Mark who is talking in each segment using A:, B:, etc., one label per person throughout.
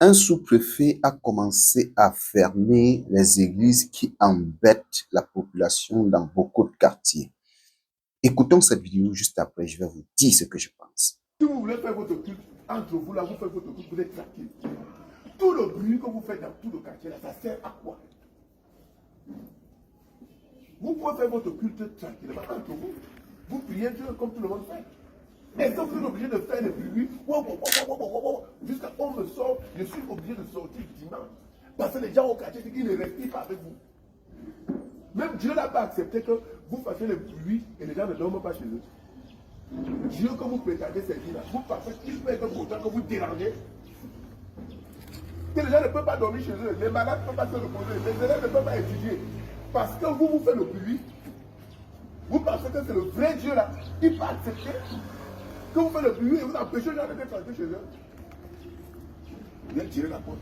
A: un sous-préfet a commencé à fermer les églises qui embêtent la population dans beaucoup de quartiers. Écoutons cette vidéo juste après, je vais vous dire ce que je pense.
B: Si vous voulez faire votre culte, entre vous là, vous faites votre culte, vous êtes tranquille. Tout le bruit que vous faites dans tout le quartier là, ça sert à quoi? Vous pouvez faire votre culte tranquillement entre vous. Vous priez Dieu comme tout le monde fait. Est-ce que vous êtes obligé de faire le bruit? Jusqu'à on me sort, je suis obligé de sortir dimanche. Parce que les gens au quartier, ils ne respirent pas avec vous. Même Dieu n'a pas accepté que vous fassiez le bruit et les gens ne dorment pas chez eux. Dieu que vous prétendez servir là, vous pensez qu'il peut être content que vous dérangez? Que les gens ne peuvent pas dormir chez eux, les malades ne peuvent pas se reposer, les élèves ne peuvent pas étudier. Parce que vous faites le bruit, vous pensez que c'est le vrai Dieu là, il peut accepter que vous faites le bruit et vous empêchez les gens d'être tranquilles chez eux. Vous allez tirer la porte.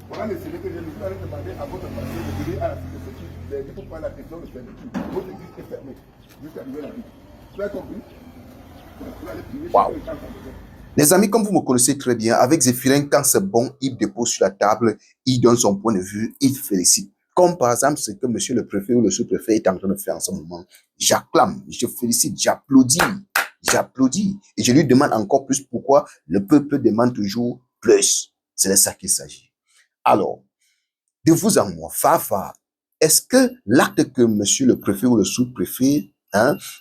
B: Voilà les CD que j'ai lu, vous allez demander à votre pasteur de venir à la suite de ce culte. Il a dit pour prendre la question de servitude. Votre église est fermée jusqu'à arriver la vie. Vous avez compris? Vous allez prier sur les gens.
A: Les amis, comme vous me connaissez très bien, avec Zéphirin, quand c'est bon, il dépose sur la table, il donne son point de vue, il félicite. Comme par exemple ce que monsieur le préfet ou le sous-préfet est en train de faire en ce moment. J'acclame, je félicite, j'applaudis. Et je lui demande encore plus pourquoi le peuple demande toujours plus. C'est de ça qu'il s'agit. Alors, de vous à moi, Fafa, est-ce que l'acte que monsieur le préfet ou le sous-préfet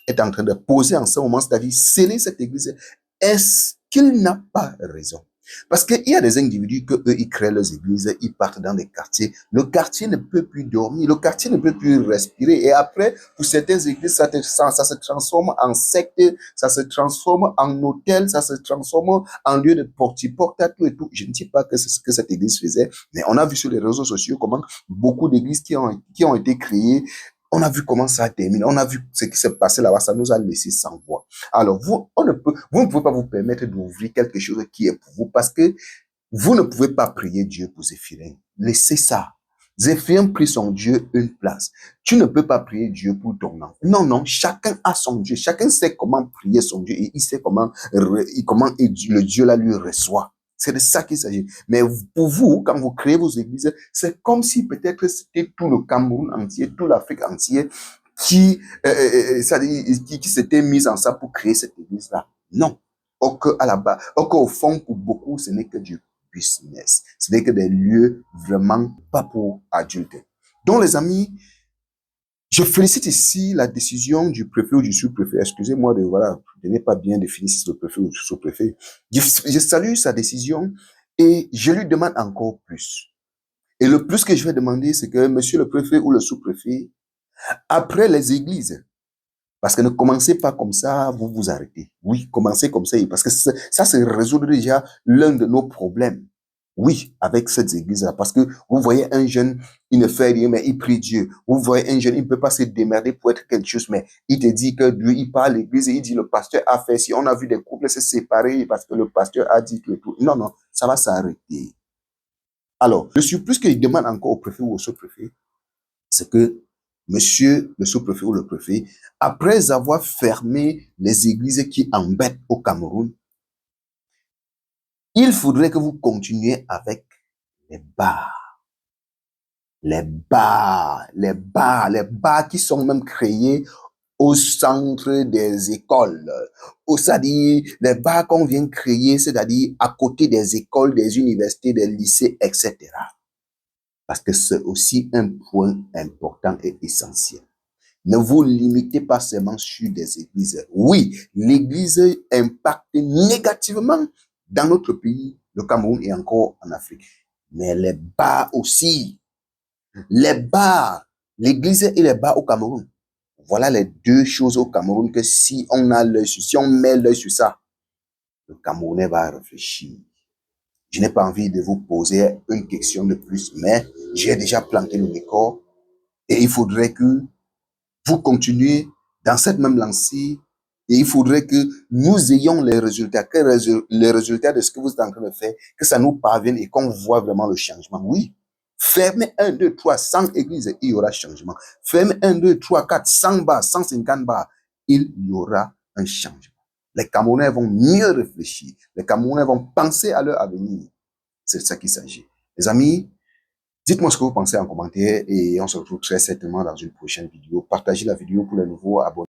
A: est en train de poser en ce moment, c'est-à-dire sceller cette église, est-ce qu'il n'a pas raison? Parce qu'il y a des individus que eux, ils créent leurs églises, ils partent dans des quartiers. Le quartier ne peut plus dormir, le quartier ne peut plus respirer. Et après, pour certaines églises, ça se transforme en secte, ça se transforme en hôtel, ça se transforme en lieu de porte-à-porte et tout. Je ne dis pas que c'est ce que cette église faisait, mais on a vu sur les réseaux sociaux comment beaucoup d'églises qui ont été créées, on a vu comment ça a terminé, on a vu ce qui s'est passé là-bas, ça nous a laissé sans voix. Alors, vous ne pouvez pas vous permettre d'ouvrir quelque chose qui est pour vous parce que vous ne pouvez pas prier Dieu pour Zéphirin. Laissez ça. Zéphirin prie son Dieu une place. Tu ne peux pas prier Dieu pour ton enfant. Non, chacun a son Dieu. Chacun sait comment prier son Dieu et il sait comment le Dieu là lui reçoit. C'est de ça qu'il s'agit. Mais pour vous, quand vous créez vos églises, c'est comme si peut-être c'était tout le Cameroun entier, toute l'Afrique entière qui s'était mis en ça pour créer cette église-là. Non. Au fond, pour beaucoup, ce n'est que du business. Ce n'est que des lieux vraiment pas pour adultes. Donc, les amis, je félicite ici la décision du préfet ou du sous-préfet. Excusez-moi je n'ai pas bien défini si c'est le préfet ou le sous-préfet. Je salue sa décision et je lui demande encore plus. Et le plus que je vais demander, c'est que monsieur le préfet ou le sous-préfet, après les églises, parce que ne commencez pas comme ça, vous vous arrêtez. Oui, commencez comme ça, parce que ça c'est résoudre déjà l'un de nos problèmes. Oui, avec cette église-là, parce que vous voyez un jeune, il ne fait rien, mais il prie Dieu. Vous voyez un jeune, il ne peut pas se démerder pour être quelque chose, mais il te dit que Dieu, il parle à l'église et il dit le pasteur a fait si on a vu des couples se séparer parce que le pasteur a dit que tout. Non, ça va s'arrêter. Alors, le surplus qu'il demande encore au préfet ou au sous-préfet, c'est que monsieur le sous-préfet ou le préfet, après avoir fermé les églises qui embêtent au Cameroun, il faudrait que vous continuiez avec les bars. Les bars qui sont même créés au centre des écoles. C'est-à-dire, les bars qu'on vient créer, c'est-à-dire à côté des écoles, des universités, des lycées, etc. Parce que c'est aussi un point important et essentiel. Ne vous limitez pas seulement sur des églises. Oui, l'église impacte négativement dans notre pays, le Cameroun et encore en Afrique. Mais les bars aussi. Les bars, l'église et les bars au Cameroun. Voilà les deux choses au Cameroun que si on met l'œil sur ça, le Camerounais va réfléchir. Je n'ai pas envie de vous poser une question de plus, mais j'ai déjà planté le décor et il faudrait que vous continuez dans cette même lancée et il faudrait que nous ayons les résultats, les résultats de ce que vous êtes en train de faire, que ça nous parvienne et qu'on voit vraiment le changement. Oui, fermez 1, 2, 3, 100 églises, il y aura changement. Fermez 1, 2, 3, 4, 100 bars, 150 bars, il y aura un changement. Les Camerounais vont mieux réfléchir. Les Camerounais vont penser à leur avenir. C'est de ça qu'il s'agit. Les amis, dites-moi ce que vous pensez en commentaire et on se retrouve très certainement dans une prochaine vidéo. Partagez la vidéo pour les nouveaux abonnés.